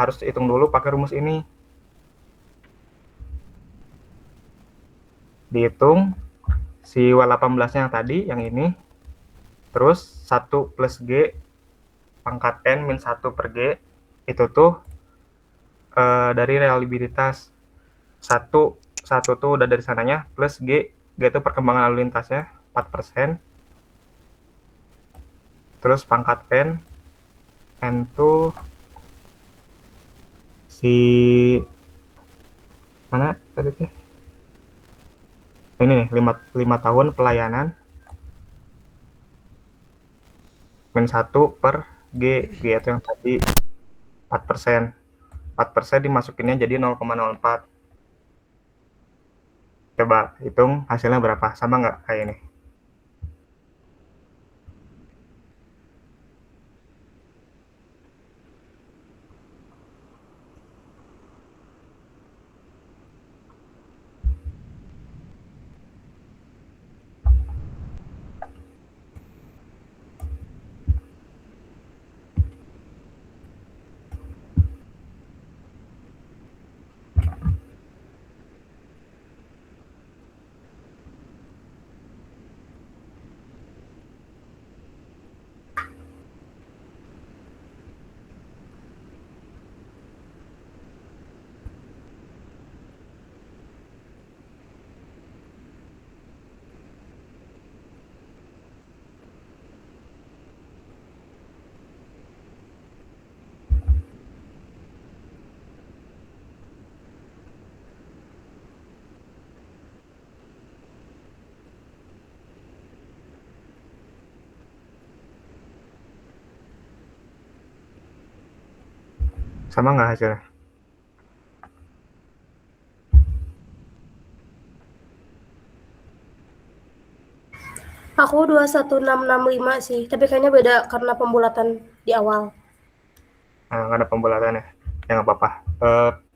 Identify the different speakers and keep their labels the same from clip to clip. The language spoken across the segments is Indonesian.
Speaker 1: harus hitung dulu pakai rumus ini. Dihitung si W18-nya yang tadi, yang ini, terus 1 plus G pangkat N min 1 per G, itu tuh dari reliabilitas. Satu tuh udah dari sananya, plus G itu perkembangan lalu lintasnya 4%, terus pangkat N tuh si mana tadi tuh, ini nih 5 tahun pelayanan min 1 per G itu yang tadi 4%. 4% dimasukinnya jadi 0,04. Coba hitung hasilnya berapa, sama nggak kayak ini? Sama nggak hasilnya?
Speaker 2: Aku 21665 sih, tapi kayaknya beda karena pembulatan di awal.
Speaker 1: Nah, nggak ada pembulatan ya? Ya nggak apa-apa.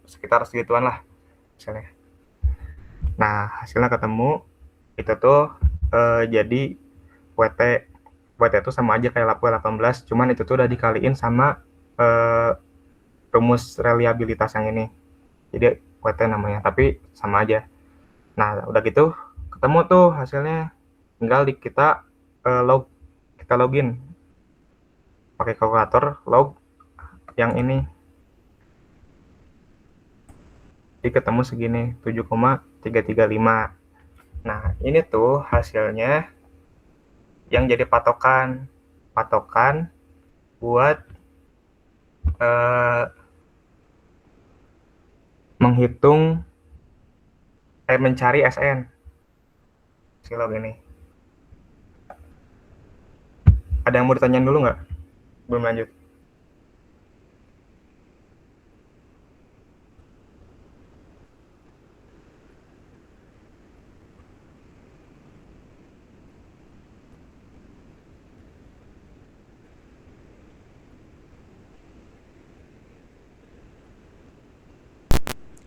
Speaker 1: Sekitar segituan lah misalnya. Nah, hasilnya ketemu, itu tuh jadi WT. WT itu sama aja kayak Lapu 18, cuman itu tuh udah dikaliin sama rumus reliabilitas yang ini. Jadi WT namanya, tapi sama aja. Nah, udah gitu ketemu tuh hasilnya. Tinggal kita login pakai kalkulator, log yang ini. Jadi ketemu segini, 7,335. Nah, ini tuh hasilnya yang jadi patokan buat menghitung mencari SN si log ini. Ada yang mau ditanyain dulu nggak? Belum lanjut.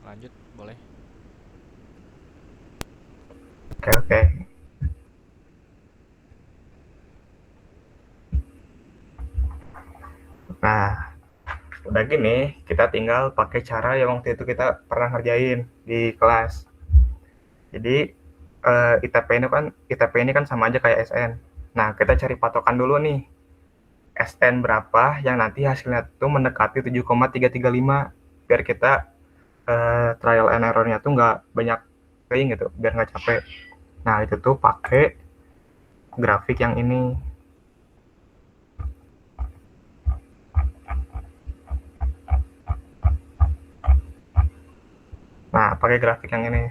Speaker 3: Lanjut, boleh.
Speaker 1: Oke. Nah, udah gini, kita tinggal pakai cara yang waktu itu kita pernah ngerjain di kelas. Jadi ITP ini kan sama aja kayak SN. Nah, kita cari patokan dulu nih. SN berapa yang nanti hasilnya tuh mendekati 7,335, biar kita trial and error-nya tuh nggak banyak kering gitu, biar nggak capek. Nah, itu tuh pakai grafik yang ini. Nah, pakai grafik yang ini.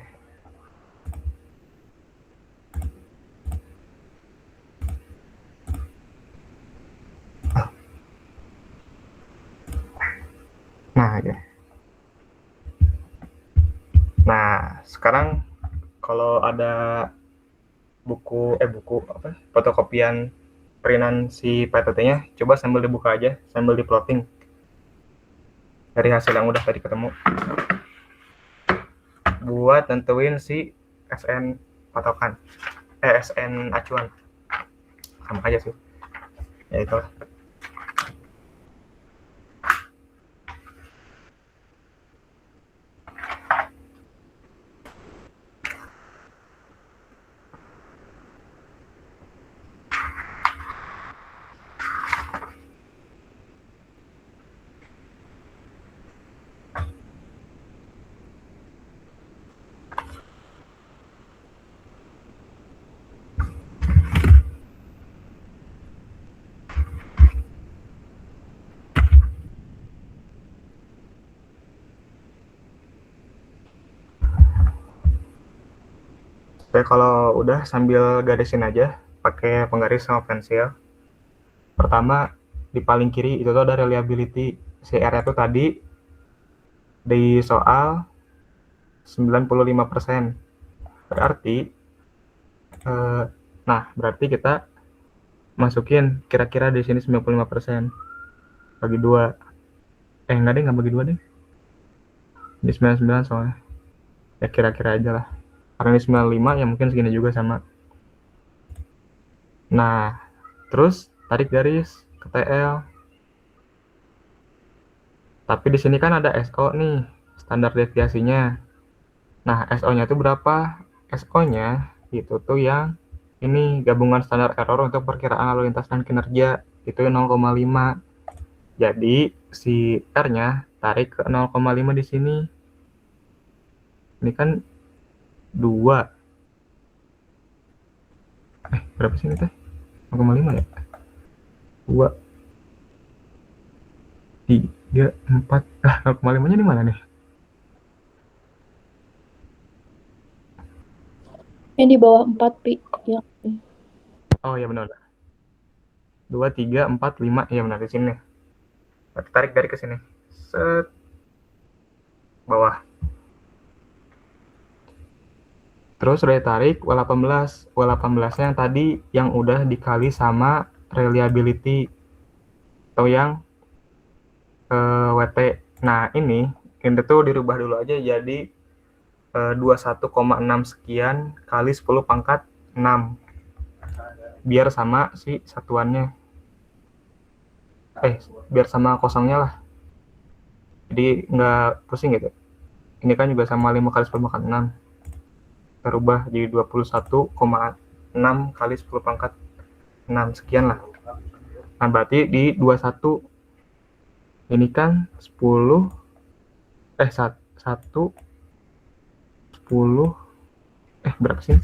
Speaker 1: Nah, ya. Nah, sekarang kalau ada buku fotokopian printan si PTT-nya, coba sambil dibuka aja, sambil di-plotting dari hasil yang udah tadi ketemu. Buat nentuin si SN patokan. SN acuan. Sama aja sih. Ya itulah. Oke, kalau udah sambil garisin aja pakai penggaris sama pensil. Pertama, di paling kiri itu tuh ada reliability. CR itu tadi di soal 95%. Berarti berarti kita masukin kira-kira di sini 95%. Bagi 2. Enggak deh, enggak bagi 2 deh. Di 99 soalnya. Ya kira-kira aja lah. Karena ini 95 ya mungkin segini juga sama. Nah, terus tarik garis ke TL. Tapi di sini kan ada SO nih, standar deviasinya. Nah, SO-nya itu berapa? SO-nya itu tuh yang ini gabungan standar error untuk perkiraan lalu lintas dan kinerja, itu 0,5. Jadi si R-nya tarik ke 0,5 di sini. Ini kan 2. Berapa sih ini teh? 0,5 ya? 2, 3, 4. 0,5-nya di mana nih?
Speaker 3: Yang di bawah 4, Pi. Ya.
Speaker 1: Oh iya benar. 2, 3, 4, 5. Iya benar di sini. Berarti tarik dari ke sini. Set. Bawah. Terus udah ditarik W18. W18-nya yang tadi yang udah dikali sama reliability atau yang WT. Nah, ini tuh dirubah dulu aja jadi 21,6 sekian kali 10 pangkat 6. Biar sama si satuannya. Biar sama kosongnya lah. Jadi nggak pusing gitu. Ini kan juga sama 5 kali 10 pangkat 6. Kita rubah jadi 21,6 kali 10 pangkat 6 sekian lah. Nah, berarti di 21 ini kan 10 1 10 berapa sih?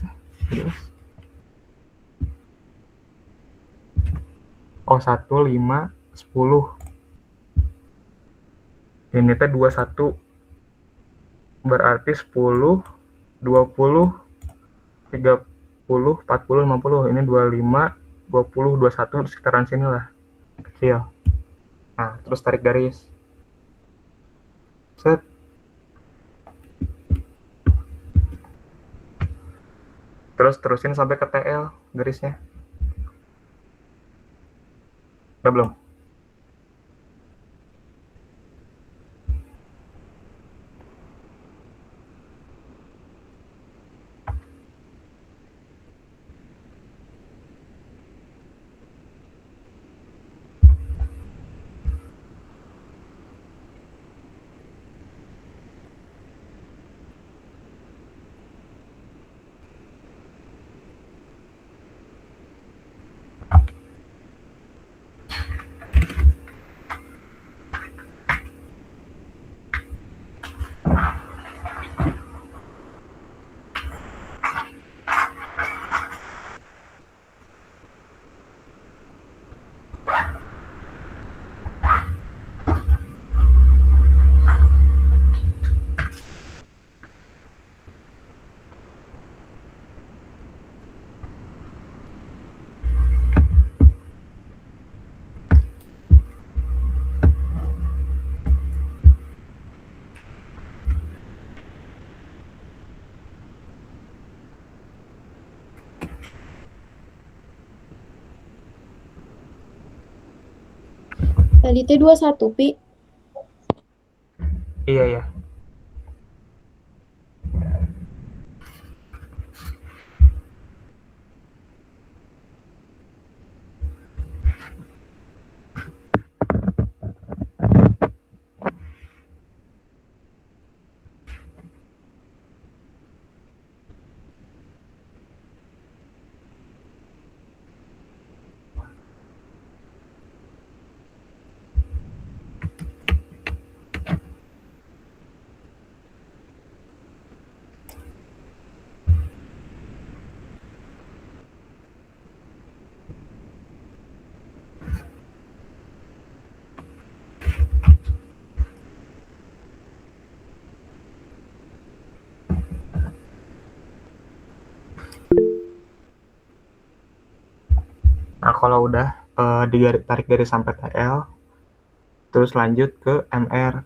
Speaker 1: Oh, 1 5 10. Ini teh 21. Berarti 10 20 30 40 50. Ini 25 20 21 sekitaran sini lah. Kecil. Nah, terus tarik garis. Set. Terus terusin sampai ke TL garisnya. Udah belum?
Speaker 3: Tadi teh 21, Pi.
Speaker 1: Iya, ya. kalau udah tarik garis sampai TL, terus lanjut ke MR.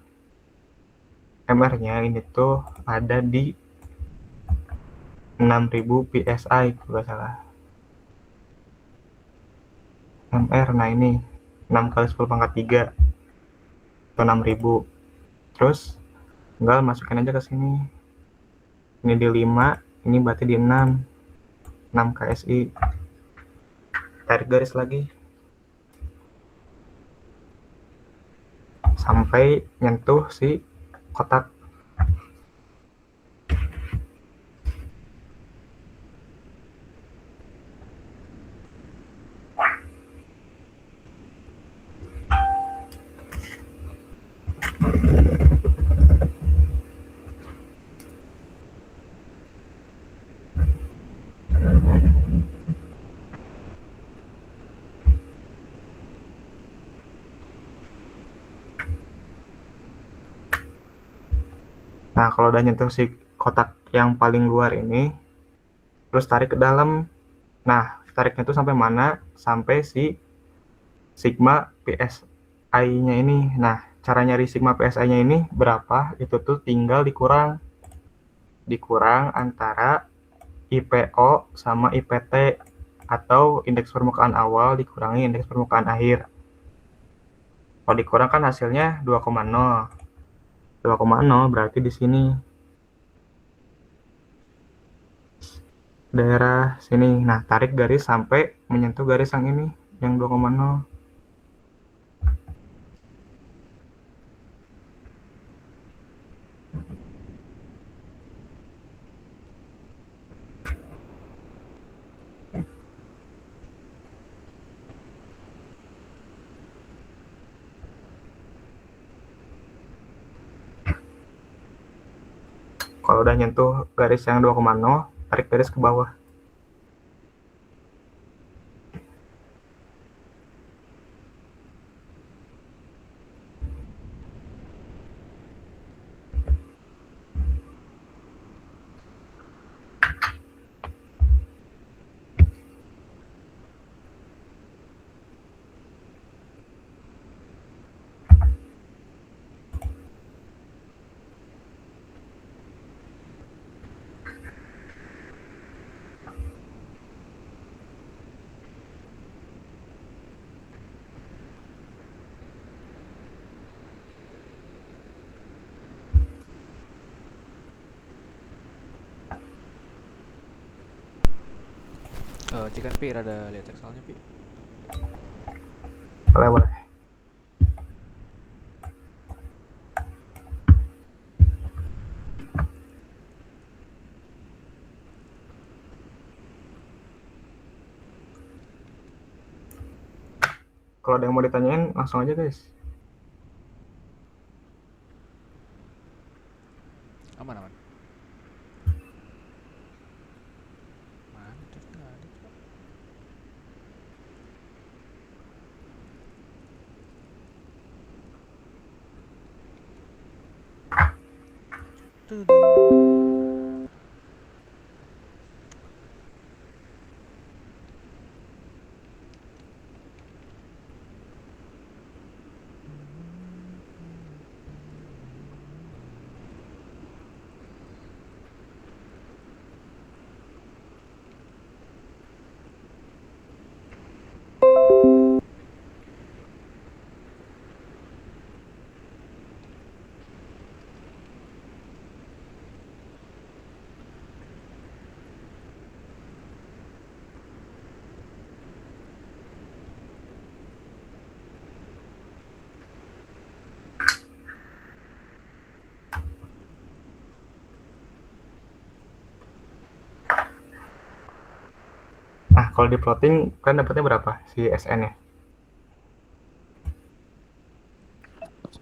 Speaker 1: MR-nya ini tuh ada di 6000 PSI kalau nggak salah. MR, nah ini 6 kali 10 pangkat 3 atau 6000. Terus tinggal masukin aja ke sini. Ini di 5, ini berarti di 6 KSI. Tarik garis lagi sampai nyentuh si kotak. Nah, kalau udah nyentuh si kotak yang paling luar ini, terus tarik ke dalam. Nah, tariknya itu sampai mana? Sampai si sigma PSI-nya ini. Nah, cara nyari sigma PSI-nya ini berapa? Itu tuh tinggal dikurang antara IPO sama IPT, atau indeks permukaan awal dikurangi indeks permukaan akhir. Kalau dikurang kan hasilnya 2,0. 2,0 berarti di sini daerah sini. Nah, tarik garis sampai menyentuh garis yang ini, yang 2,0. Kalau udah nyentuh garis yang 2,0, tarik garis ke bawah.
Speaker 4: Cikan Pi, rada lihat Excelnya Pi.
Speaker 1: Boleh, boleh. Kalau ada yang mau ditanyain, langsung aja guys.
Speaker 4: Aman aman. Mana tuh nggak ada Cok. Tuh. Nah, kalau di plotting kan dapatnya berapa si SN-nya?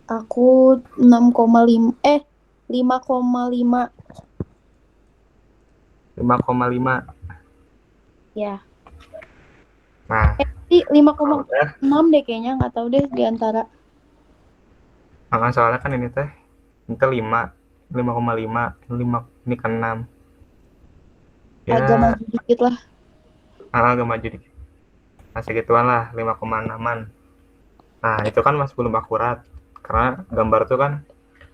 Speaker 3: Aku 6,5 5,5
Speaker 1: 5,5.
Speaker 3: ya.
Speaker 1: Nah,
Speaker 3: Di
Speaker 1: kalau udah,
Speaker 3: 5,6 deh kayaknya, nggak tahu deh di antara.
Speaker 1: soalnya kan ini teh, ini teh 5, 5,5, 5, ini kan 6.
Speaker 3: Agak
Speaker 1: Ya,
Speaker 3: maju dikit lah.
Speaker 1: agak maju dikit. Nah, segituan lah, 5,6-an. Nah, itu kan masih belum akurat. Karena gambar itu kan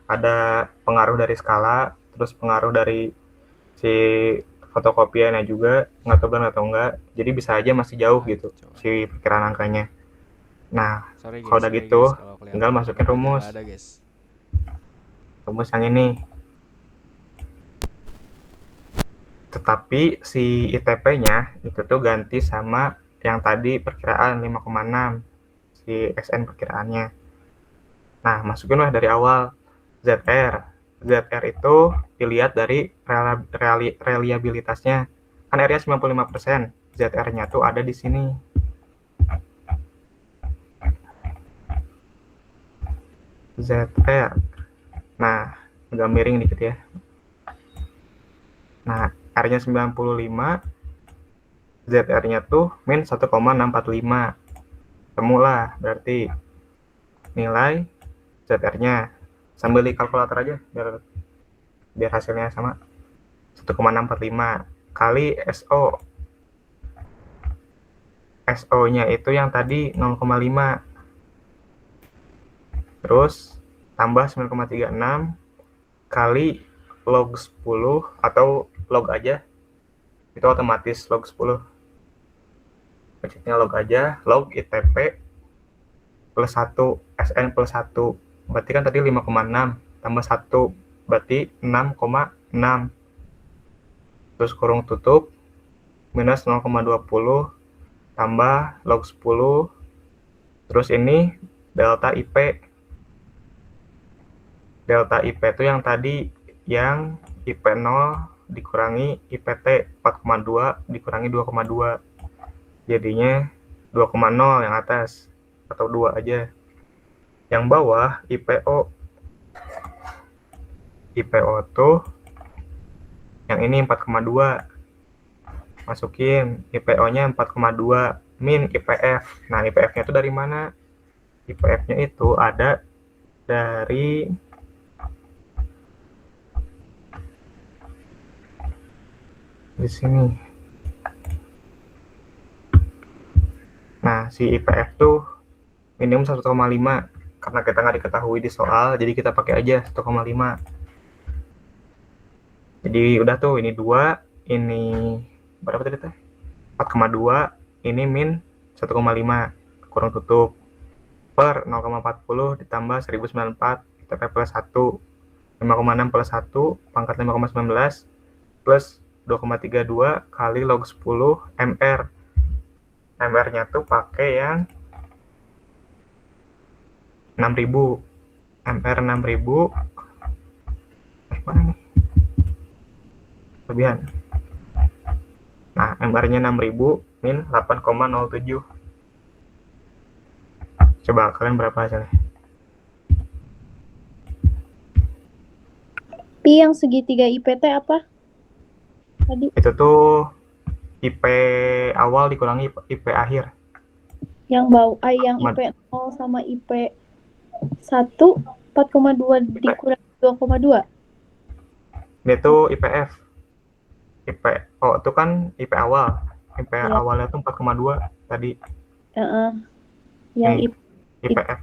Speaker 1: ada pengaruh dari skala, terus pengaruh dari si fotokopiannya juga, nggak tahu benar atau enggak. Jadi bisa aja masih jauh gitu,
Speaker 5: Coba.
Speaker 1: si perkiraan angkanya. Nah,
Speaker 5: Sorry
Speaker 1: kalau
Speaker 5: guys,
Speaker 1: udah
Speaker 5: sorry
Speaker 1: gitu,
Speaker 5: guys, kalau kelihatan
Speaker 1: tinggal masukin
Speaker 5: gambarnya
Speaker 1: rumus.
Speaker 5: nggak ada guys.
Speaker 1: Rumus yang ini. Tetapi si ITP-nya itu tuh ganti sama yang tadi perkiraan 5,6, si SN perkiraannya. Nah, masukinlah dari awal ZR. ZR itu dilihat dari reliabilitasnya. Kan R-nya 95%, ZR-nya tuh ada di sini. ZR. Nah, agak miring dikit ya. Nah, R-nya 95, ZR-nya tuh min 1,645. Temulah berarti nilai ZR-nya. Sambil di kalkulator aja biar hasilnya sama. 1,645 kali SO. SO-nya itu yang tadi 0,5. Terus tambah 9,36 kali log 10 atau log aja. Itu otomatis log 10. Maksudnya log aja, log ITP plus 1, SN plus 1. Berarti kan tadi 5,6 tambah 1, berarti 6,6. Terus kurung tutup, minus 0,20 tambah log 10. Terus ini delta IP. Delta IP itu yang tadi, yang IP 0 dikurangi IPT 4,2 dikurangi 2,2. Jadinya 2,0 yang atas, atau 2 aja. Yang bawah IPO. IPO tuh yang ini 4,2. Masukin IPO-nya 4,2 min IPF. Nah, IPF-nya itu dari mana? IPF-nya itu ada dari di sini. Nah, si IPF tuh minimum 1,5. Karena kita nggak diketahui di soal, jadi kita pakai aja 1,5. Jadi udah tuh, ini 2, ini berapa tadi teh? 4,2, ini min 1,5, kurang tutup, per 0,40 ditambah 1094, ITP plus 1, 5,6 plus 1, pangkat 5,19, plus 2,32 kali log 10 MR. MR-nya tuh pakai yang 6.000. MR 6.000. Mana nih? Lebihan. Nah, MR-nya 6.000 min 8,07. Coba kalian berapa hasilnya?
Speaker 3: Pi yang segitiga IPT apa? Tadi
Speaker 1: Itu tuh IP awal dikurangi IP akhir.
Speaker 3: yang yang IP 0 sama IP 1 4,2 dikurangi 2,2.
Speaker 1: Dia tuh IPF. IPO itu kan IP awal. IP
Speaker 3: Ya.
Speaker 1: awalnya tuh 4,2 tadi.
Speaker 3: Yang
Speaker 1: Nih, IPF.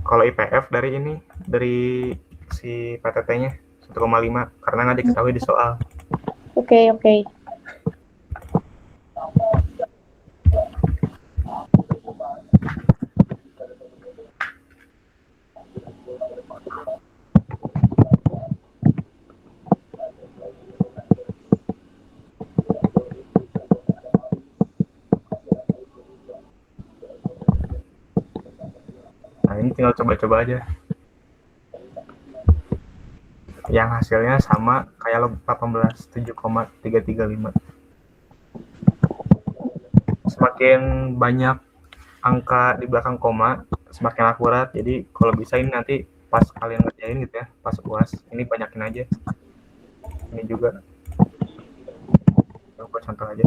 Speaker 1: Kalau IPF dari ini, dari si PTT-nya 1,5 karena nggak diketahui di soal.
Speaker 3: Oke.
Speaker 1: Nah, ini tinggal coba-coba aja. Yang hasilnya sama kayak log 18, 7,335. Semakin banyak angka di belakang koma, semakin akurat. Jadi kalau bisa ini nanti pas kalian ngerjain gitu ya, pas UAS, ini banyakin aja. Ini juga. Coba contoh aja.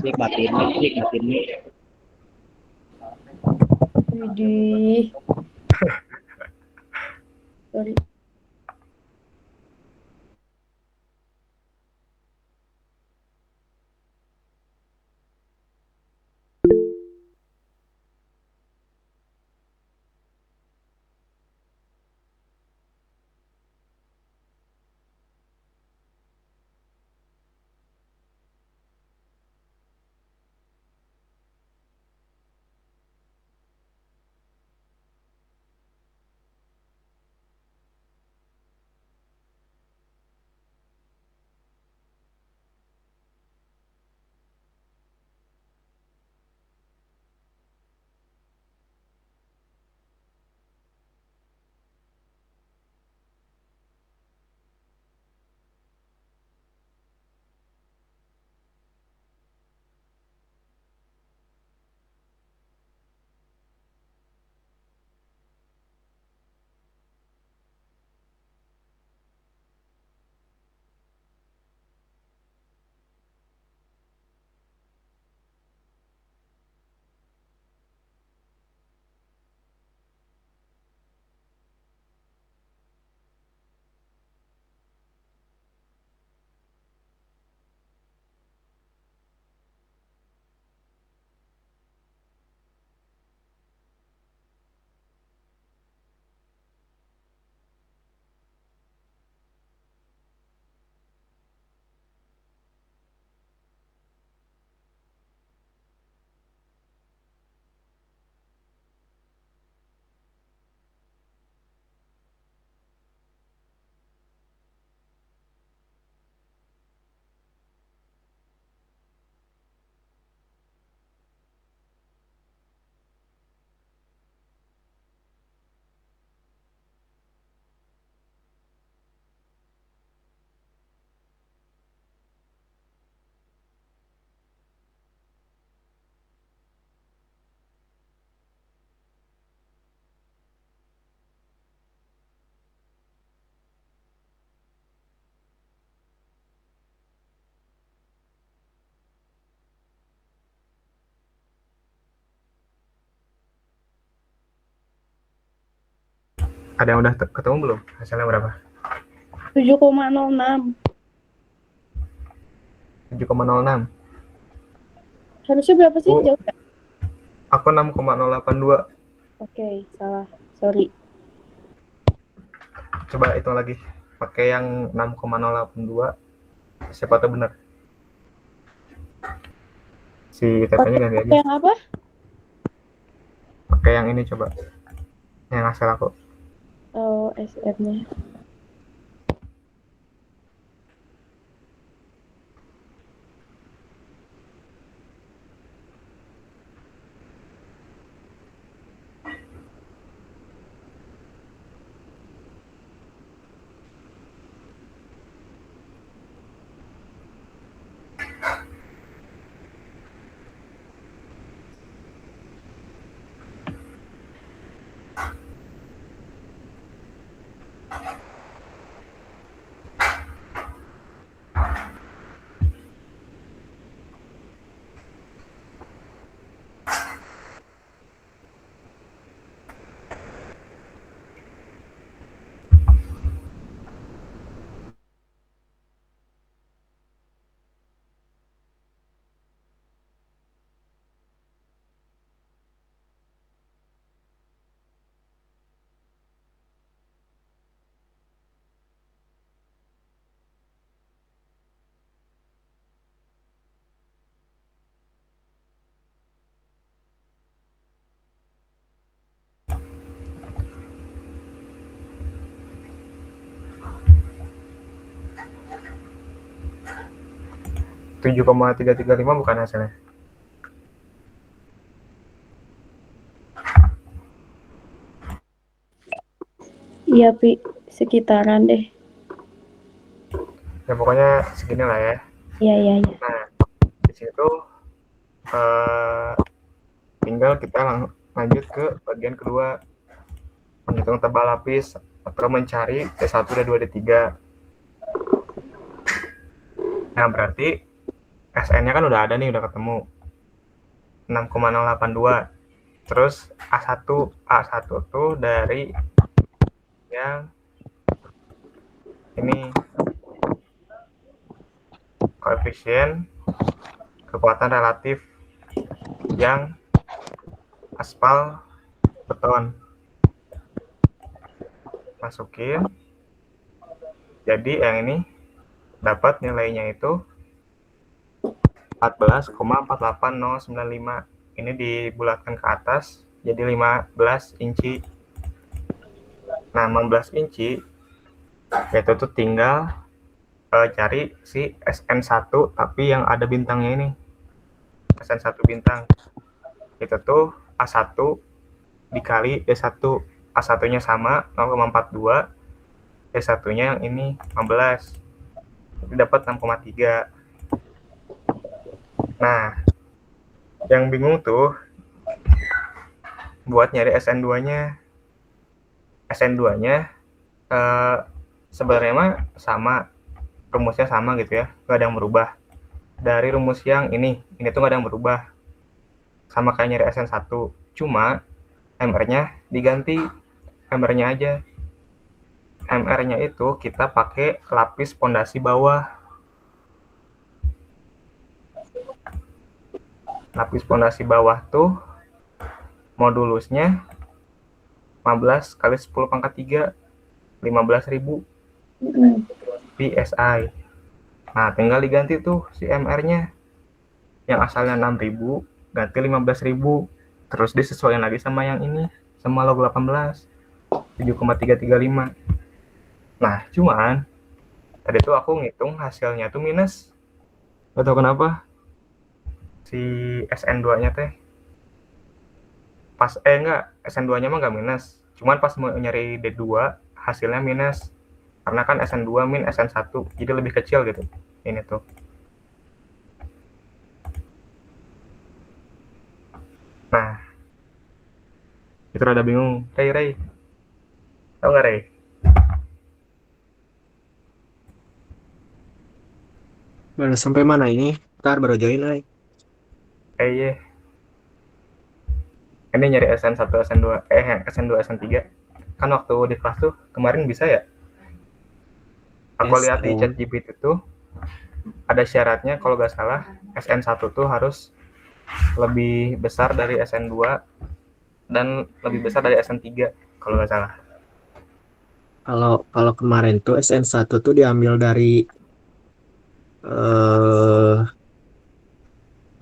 Speaker 5: cek batin nih.
Speaker 3: Widih. Sorry.
Speaker 4: Ada yang udah ketemu belum? Hasilnya berapa?
Speaker 3: 7,06.
Speaker 4: 7,06.
Speaker 3: Harusnya berapa sih?
Speaker 4: Oh.
Speaker 3: Jauh ya?
Speaker 4: Aku 6,082.
Speaker 3: Oke, salah. Sorry.
Speaker 4: Coba hitung lagi. Pakai yang 6,082. Siapa tahu benar. Si tetenya ganti aja.
Speaker 3: Yang apa?
Speaker 4: Pakai yang ini coba. Yang hasil aku.
Speaker 3: Oh, SR-nya.
Speaker 4: Tujuh 7,335 bukan hasilnya.
Speaker 3: Iya, Pi. Sekitaran deh.
Speaker 4: Ya pokoknya segini lah ya.
Speaker 3: Iya, iya, iya.
Speaker 4: Nah, di situ tinggal kita lanjut ke bagian kedua, menghitung tebal lapis atau mencari D1, D2, D3. Nah, berarti
Speaker 1: SN-nya kan udah ada nih, udah ketemu 6,082. Terus A1 tuh dari yang ini koefisien kekuatan relatif yang aspal beton. Masukin. Jadi yang ini dapat nilainya itu 14,48095. Ini dibulatkan ke atas jadi 15 inci. Nah, 15 inci yaitu tuh tinggal cari si SN1 tapi yang ada bintangnya ini. SN1 bintang. Itu tuh A1 dikali D1. A1-nya sama 0,42, D1-nya yang ini 15. Jadi dapat 6,3. Nah, yang bingung tuh buat nyari SN2-nya. SN2-nya sebenarnya mah sama, rumusnya sama gitu ya, nggak ada yang berubah. Dari rumus yang ini tuh nggak ada yang berubah. Sama kayak nyari SN1, cuma MR-nya diganti, MR-nya aja. MR-nya itu kita pakai lapis pondasi bawah. Lapis pondasi bawah tuh modulusnya 15 kali 10 pangkat 3, 15.000 PSI. Nah, tinggal diganti tuh si MR-nya. Yang asalnya 6.000 ganti 15.000. Terus disesuaikan lagi sama yang ini, sama log 18, 7,335. Nah, cuman tadi tuh aku ngitung hasilnya tuh minus. Gak tau kenapa. Si SN2-nya teh. SN2-nya mah nggak minus. Cuman pas mau nyari D2, hasilnya minus. Karena kan SN2 min SN1, jadi lebih kecil gitu. Ini tuh. Nah, itu rada bingung. Ray. Tahu nggak, Ray?
Speaker 6: Baru sampai mana ini? Ntar baru join, Ray.
Speaker 1: Iya. Ini nyari SN1, SN2, SN2, SN3. Kan waktu di kelas tuh kemarin bisa ya? Aku lihat di ChatGPT tuh ada syaratnya kalau nggak salah SN1 tuh harus lebih besar dari SN2 dan lebih besar dari SN3 kalau nggak salah.
Speaker 6: Kalau kemarin tuh SN1 tuh diambil dari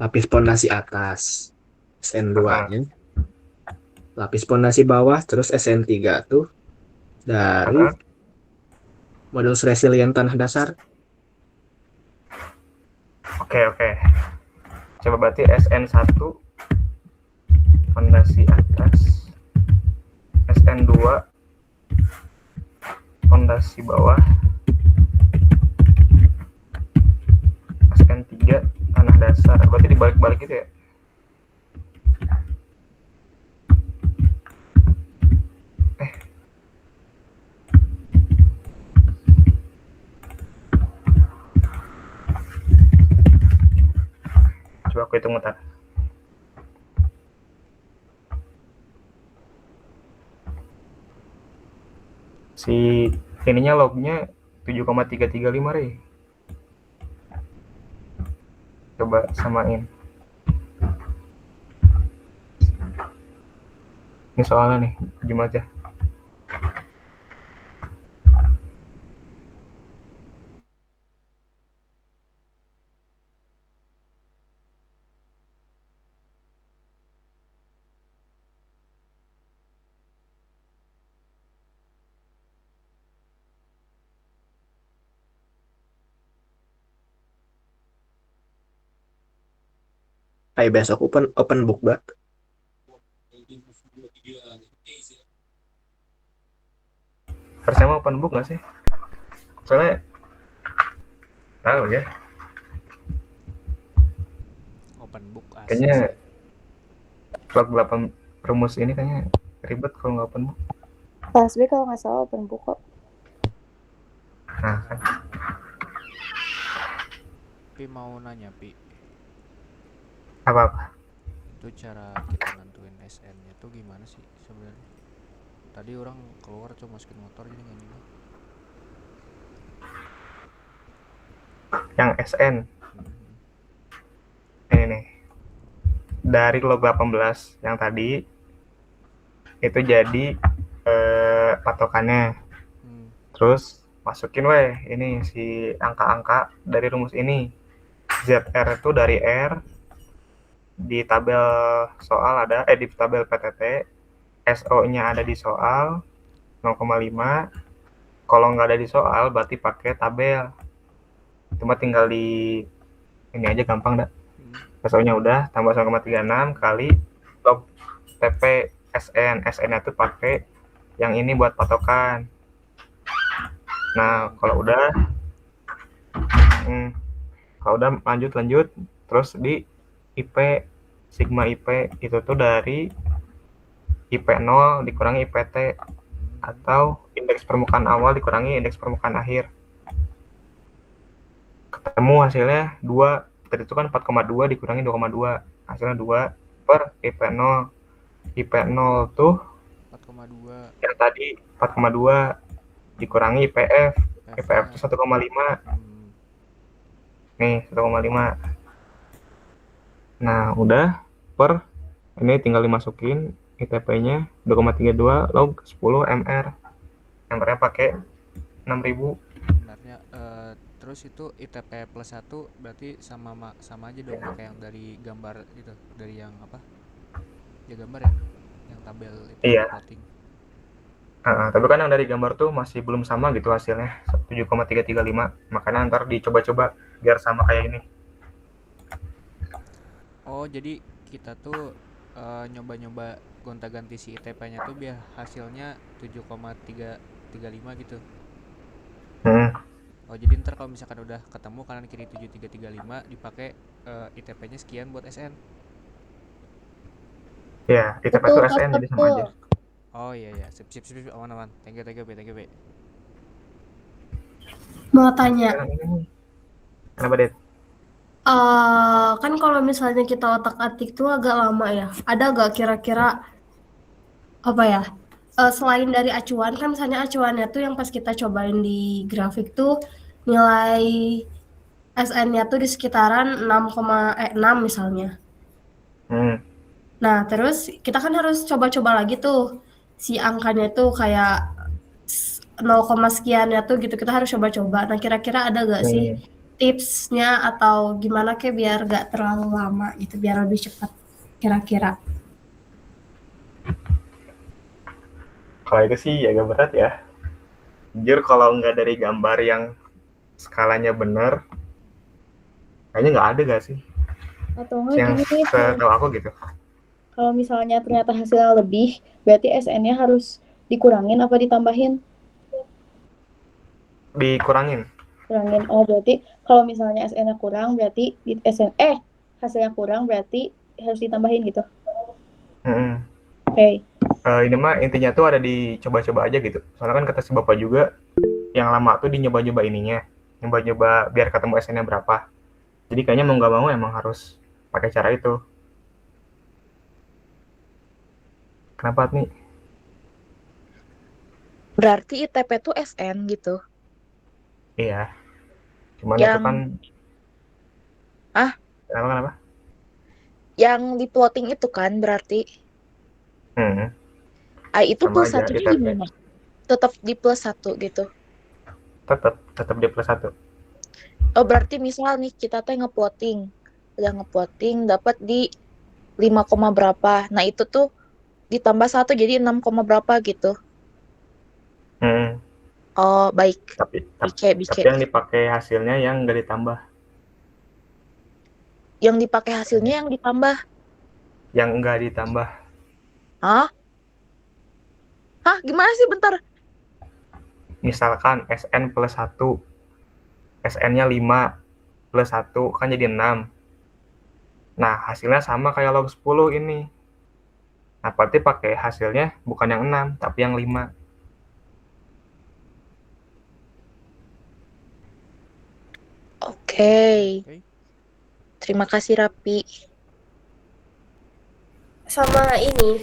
Speaker 6: lapis pondasi atas, SN2-nya. Lapis pondasi bawah, terus SN3 tuh dari modulus resilient tanah dasar.
Speaker 1: Oke. Coba berarti SN1 pondasi atas, SN2 pondasi bawah, SN3 tanah dasar. Berarti dibalik-balik gitu ya? Coba aku hitung bentar. Si ininya lognya 7,335 Ray. Coba samain. Ini soalnya nih, gimana aja.
Speaker 6: Kayak besok open book, Mbak.
Speaker 1: Harusnya mau open book nggak sih? Soalnya tahu ya.
Speaker 7: Open book asli.
Speaker 1: Kayaknya log 8 rumus ini kayaknya ribet kalau nggak open book.
Speaker 3: Kelas B kalau nggak salah open book kok.
Speaker 1: Nah, kan.
Speaker 7: Tapi mau nanya, Pi,
Speaker 1: Apa-apa?
Speaker 7: itu cara kita nentuin SN-nya tuh gimana sih sebenarnya? Tadi orang keluar cuma masukin motor jadi nggak nyinggung.
Speaker 1: Yang SN ini nih. Dari log 18 yang tadi itu jadi patokannya. Terus masukin ini si angka-angka dari rumus ini. ZR itu dari R, di tabel soal ada di tabel PTT, SO-nya ada di soal 0,5. Kalau nggak ada di soal berarti pakai tabel. Cuma tinggal di ini aja gampang dah. SO-nya udah tambah 0,36 kali log TP SN. SN-nya tuh pakai yang ini buat patokan. Nah, kalau udah lanjut terus di IP, sigma IP itu tuh dari IP 0 dikurangi IPT atau indeks permukaan awal dikurangi indeks permukaan akhir. Ketemu hasilnya 2. Tadi itu kan 4,2 dikurangi 2,2. Hasilnya 2 per IP 0. IP 0 tuh
Speaker 7: 4,2.
Speaker 1: yang tadi 4,2 dikurangi IPF. IPF itu 1,5. Nih, 1,5. Nah, udah per ini tinggal dimasukin ITP-nya 2,32 log 10 MR. MR-nya pakai 6.000.
Speaker 7: Sebenarnya terus itu ITP plus 1 berarti sama aja dong kayak yang dari gambar itu, dari yang apa? Ya gambar ya, yang tabel itu
Speaker 1: Iya.
Speaker 7: plotting.
Speaker 1: Tapi kan yang dari gambar tuh masih belum sama gitu hasilnya 7,335. Makanya ntar dicoba-coba biar sama kayak ini.
Speaker 7: Oh, jadi kita tuh nyoba-nyoba gonta-ganti si ITP-nya tuh biar hasilnya 7,335 gitu. Oh, jadi ntar kalau misalkan udah ketemu kanan kiri 7,335 dipakai ITP-nya sekian buat SN.
Speaker 1: Ya, ITP itu SN jadi sama aja.
Speaker 7: Oh iya, sip, aman. Thank you, Be.
Speaker 2: Mau tanya,
Speaker 1: Kenapa, Det?
Speaker 2: kan kalau misalnya kita otak-atik tuh agak lama ya. Ada gak kira-kira apa ya? Selain dari acuan kan misalnya acuannya tuh yang pas kita cobain di grafik tuh nilai SN-nya tuh di sekitaran 6 misalnya. Nah, terus kita kan harus coba-coba lagi tuh si angkanya tuh kayak 0, sekiannya tuh gitu kita harus coba-coba. Nah, kira-kira ada gak sih tipsnya atau gimana kayak biar gak terlalu lama gitu, biar lebih cepat kira-kira?
Speaker 1: Kalau itu sih agak berat ya. Jujur kalau nggak dari gambar yang skalanya bener, kayaknya nggak ada gak sih?
Speaker 3: Atau enggak
Speaker 1: Yang
Speaker 3: gini nih,
Speaker 1: setahu aku gitu.
Speaker 3: kalau misalnya ternyata hasilnya lebih, berarti SN-nya harus dikurangin apa ditambahin?
Speaker 1: Dikurangin.
Speaker 3: Kurangin. Oh, berarti kalau misalnya SN-nya kurang, berarti hasilnya kurang, berarti harus ditambahin gitu. Oke.
Speaker 1: Ini mah intinya tuh ada dicoba-coba aja gitu. Soalnya kan kata si bapak juga, yang lama tuh di nyoba-nyoba ininya. Nyoba-nyoba biar ketemu SN-nya berapa. Jadi kayaknya mau nggak mau emang harus pakai cara itu. Kenapa nih?
Speaker 8: Berarti ITP tuh SN gitu.
Speaker 1: Iya. Cuman
Speaker 8: Yang...
Speaker 1: itu kan... Kenapa?
Speaker 8: Yang di plotting itu kan berarti. Itu
Speaker 1: Sama
Speaker 8: plus
Speaker 1: aja,
Speaker 8: 1-nya
Speaker 1: ITP.
Speaker 8: gimana? Tetap di plus 1 gitu.
Speaker 1: Tetap di plus 1.
Speaker 8: Oh, berarti misal nih kita tuh ngeplotting. Udah ngeplotting dapat di 5, berapa. Nah, itu tuh ditambah 1 jadi 6, berapa gitu. Oh, baik.
Speaker 1: Tapi
Speaker 8: Bike.
Speaker 1: yang dipakai hasilnya yang nggak ditambah.
Speaker 8: Yang dipakai hasilnya yang ditambah.
Speaker 1: Yang nggak ditambah.
Speaker 8: Hah? Gimana sih? Bentar.
Speaker 1: Misalkan SN plus 1. SN-nya 5 plus 1 kan jadi 6. Nah, hasilnya sama kayak log 10 ini. Nah, berarti pakai hasilnya bukan yang 6, tapi yang 5.
Speaker 8: Oke. Terima kasih Rapi.
Speaker 2: Sama ini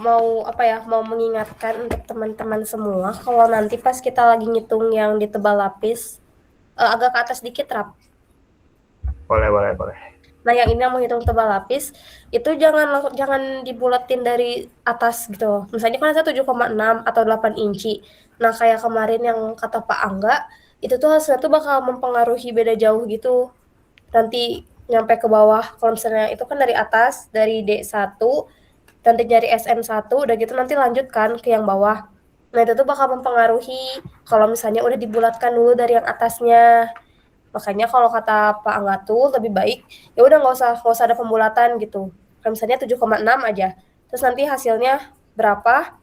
Speaker 2: mau apa ya, mau mengingatkan untuk teman-teman semua kalau nanti pas kita lagi ngitung yang di tebal lapis agak ke atas dikit Rap.
Speaker 1: Boleh, boleh, boleh.
Speaker 2: Nah, yang ini yang menghitung tebal lapis itu jangan dibulatin dari atas gitu. Misalnya kan saya 7,6 atau 8 inci. Nah, kayak kemarin yang kata Pak Angga, itu tuh hasilnya tuh bakal mempengaruhi beda jauh gitu. Nanti nyampe ke bawah, kalau misalnya itu kan dari atas, dari D1, nanti dari SM1, udah gitu nanti lanjutkan ke yang bawah. Nah, itu tuh bakal mempengaruhi kalau misalnya udah dibulatkan dulu dari yang atasnya. Makanya kalau kata Pak Angga tuh lebih baik ya udah nggak usah ada pembulatan gitu. Kayak misalnya 7,6 aja. Terus nanti hasilnya berapa?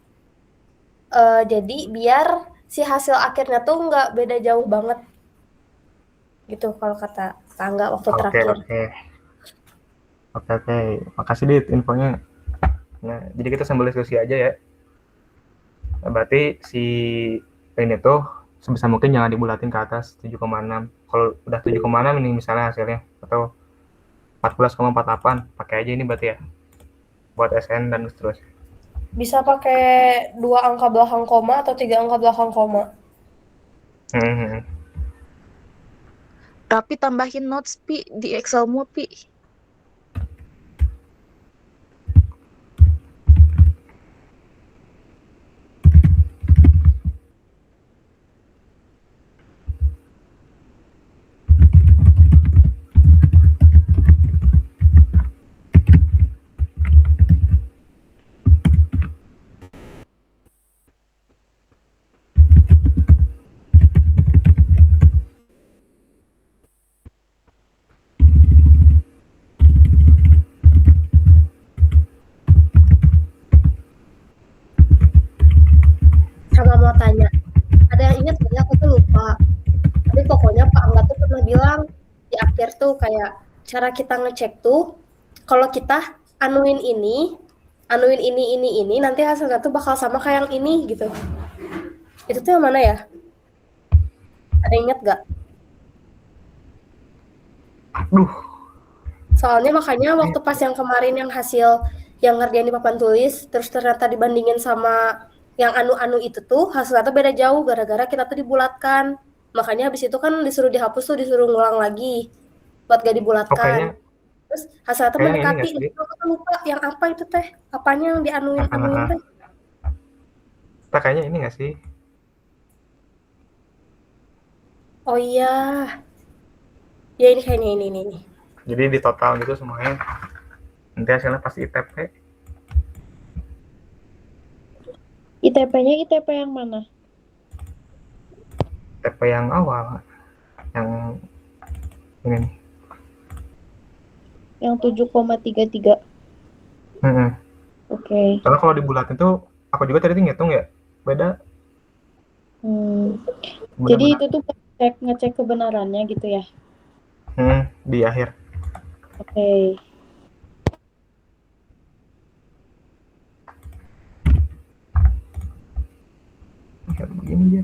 Speaker 2: Jadi biar si hasil akhirnya tuh nggak beda jauh banget. Gitu kalau kata Pak Angga waktu
Speaker 1: Oke,
Speaker 2: terakhir.
Speaker 1: oke. Oke. Makasih Dit infonya. Nah, jadi kita sambil diskusi aja ya. Nah, berarti si ini tuh sebisa mungkin jangan dibulatin ke atas 7,6. Kalau udah 7,6 ini misalnya hasilnya atau 14,48, pakai aja ini berarti ya. Buat SN dan seterusnya.
Speaker 2: Bisa pakai 2 angka belakang koma atau 3 angka belakang koma.
Speaker 8: Rapi tambahin notes Pi di Excelmu Pi.
Speaker 2: Sama mau tanya, ada yang ingat nggak ya? Aku tuh lupa. Tapi pokoknya Pak Angga tuh pernah bilang di akhir tuh kayak cara kita ngecek tuh kalau kita anuin ini, nanti hasilnya tuh bakal sama kayak yang ini gitu. Itu tuh yang mana ya? Ada yang ingat gak?
Speaker 1: Aduh,
Speaker 2: Soalnya makanya waktu pas yang kemarin yang hasil yang ngerjain di papan tulis, terus ternyata dibandingin sama yang anu-anu itu tuh hasilnya tuh beda jauh gara-gara kita tuh dibulatkan. Makanya habis itu kan disuruh dihapus tuh, disuruh ngulang lagi buat gak
Speaker 1: kayaknya
Speaker 2: dibulatkan. Terus hasilnya tuh
Speaker 1: kayaknya ini
Speaker 2: mendekati,
Speaker 1: nggak sih?
Speaker 2: itu aku lupa yang apa itu teh, apanya yang dianuin teh.
Speaker 1: Kayaknya ini nggak sih?
Speaker 2: Oh iya, ya ini kayaknya ini.
Speaker 1: Jadi di total gitu semuanya. Nanti hasilnya pasti ITP.
Speaker 3: ITP-nya ITP yang mana?
Speaker 1: ITP yang awal. Yang ini nih.
Speaker 3: Yang 7,33. Oke.
Speaker 1: Soalnya kalau dibulatin tuh, aku juga tadi ngitung ya, beda.
Speaker 3: Jadi itu tuh ngecek kebenarannya gitu ya?
Speaker 1: Di akhir.
Speaker 3: Oke.
Speaker 1: Kayak begini aja.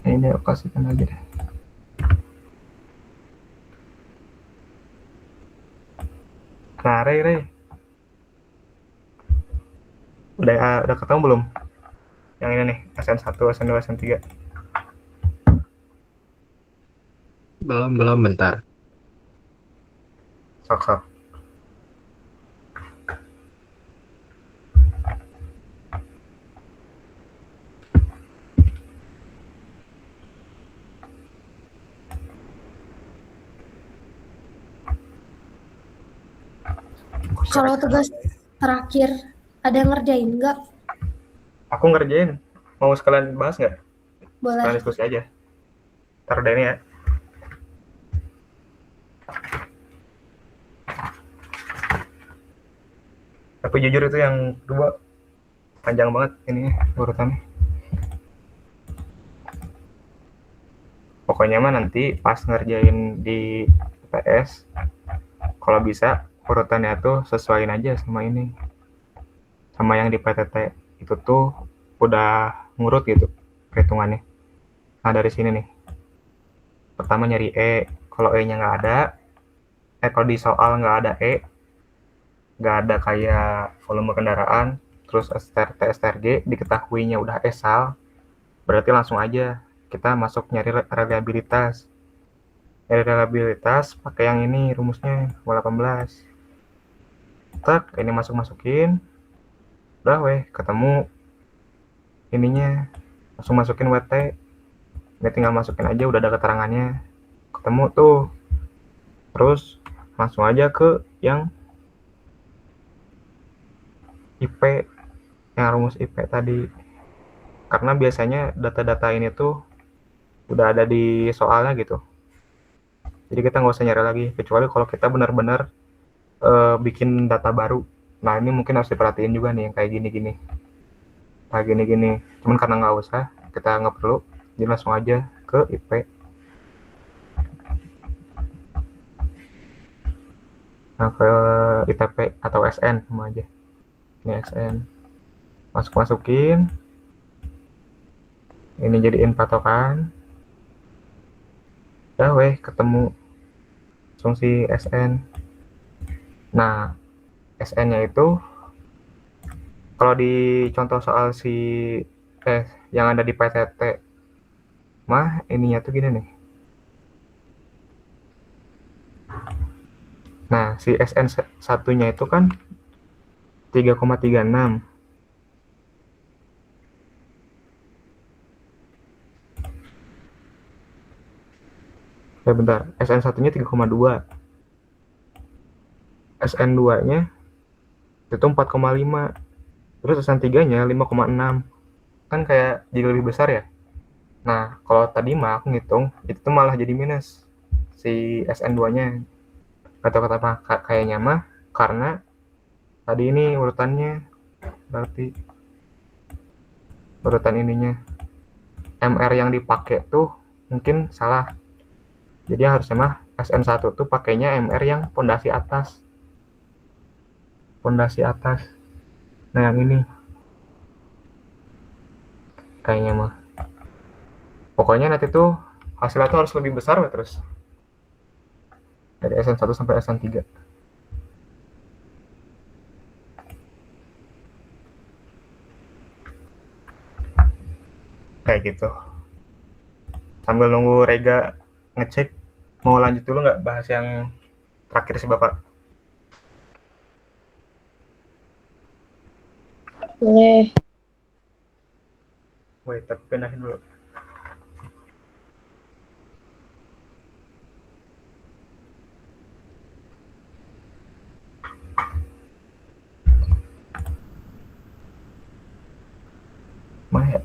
Speaker 1: Ini aku kasihkan aja deh. Nah, Ray. Udah ketemu belum? Yang ini nih, SN1, SN2, SN3.
Speaker 6: Belum, bentar.
Speaker 1: Sok.
Speaker 2: Kalau tugas terakhir ada yang ngerjain nggak?
Speaker 1: Aku ngerjain. Mau sekalian bahas nggak?
Speaker 2: Boleh.
Speaker 1: Sekalian diskusi aja. Taruh deh ini ya. Tapi jujur itu yang kedua panjang banget ini urutannya. Pokoknya mah nanti pas ngerjain di PS, kalau bisa urutannya tuh sesuaiin aja sama ini, sama yang di PTT. Itu tuh udah ngurut gitu perhitungannya. Nah dari sini nih, pertama nyari E, kalau E nya nggak ada, kalau di soal nggak ada E, nggak ada kayak volume kendaraan, terus STRT STRG diketahuinya udah esal, berarti langsung aja kita masuk nyari reliabilitas. Nyari reliabilitas pakai yang ini rumusnya U18. Tak, ini masukin, udah weh ketemu ininya, langsung masukin WT. Ini tinggal masukin aja, udah ada keterangannya, ketemu tuh. Terus langsung aja ke yang IP, yang rumus IP tadi, karena biasanya data-data ini tuh udah ada di soalnya gitu, jadi kita nggak usah nyari lagi, kecuali kalau kita benar-benar bikin data baru. Nah ini mungkin harus diperhatiin juga nih yang kayak gini-gini, cuman karena nggak usah, kita nggak perlu, jadi langsung aja ke IP. Nah ke ITP atau SN sama aja, ini SN, masukin, ini jadiin patokan, udah weh ketemu fungsi SN. Nah SN nya itu kalau di contoh soal yang ada di PTT mah ininya tuh gini nih. Nah si SN satunya itu kan 3,36. Bentar, SN satunya 3,2, SN 2 nya itu 4,5, terus SN 3 nya 5,6, kan kayak jadi lebih besar ya. Nah kalau tadi mah aku ngitung itu tuh malah jadi minus si SN 2 nya, atau kata apa kayaknya mah karena tadi ini urutannya, berarti urutan ininya MR yang dipakai tuh mungkin salah, jadi harusnya mah SN1 tuh pakainya MR yang pondasi atas. Nah yang ini kayaknya mah, pokoknya nanti tuh hasilnya tuh harus lebih besar ya, terus dari SN1 sampai SN3 kayak gitu. Sambil nunggu Rega ngecek, mau lanjut dulu nggak bahas yang terakhir sih Bapak?
Speaker 3: Boleh.
Speaker 1: Wait, tapi pindahin dulu. Mana ya?